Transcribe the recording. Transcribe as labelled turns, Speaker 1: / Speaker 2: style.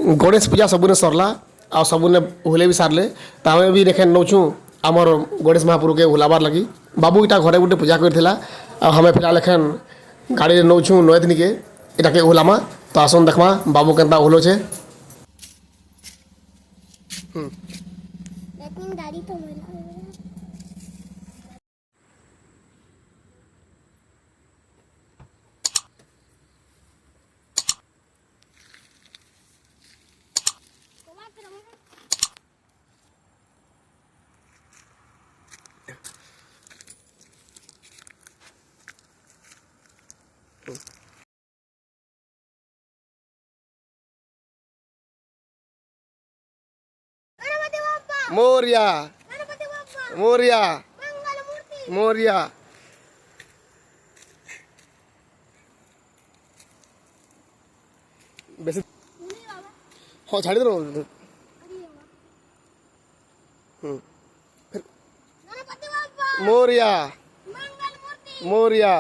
Speaker 1: गणेश पूजा सबुने सरला आ सबुने हुले भी सारले तो आम भी देखे नौचु आमर गणेश महाप्रभु के हुलाबार लगी बाबू इटा घरे गोटे पूजा करथिला आ हमें फिलहाल एखन गाड़ी नौचु नयदिन के इटा के हुलामा तो आसन देखमा बाबू केनता हुलो छे।
Speaker 2: लेकिन गाड़ी तो मैला हो गया। गणपति बाप्पा
Speaker 1: मोरिया
Speaker 2: गणपति बाप्पा
Speaker 1: मोरिया
Speaker 2: मंगल मूर्ति
Speaker 1: मोरिया बेसी
Speaker 2: मुनि बाबा
Speaker 1: हाँ छाड़ी दो
Speaker 2: अरे बाबा गणपति बाप्पा
Speaker 1: मोरिया
Speaker 2: मंगल मूर्ति
Speaker 1: मोरिया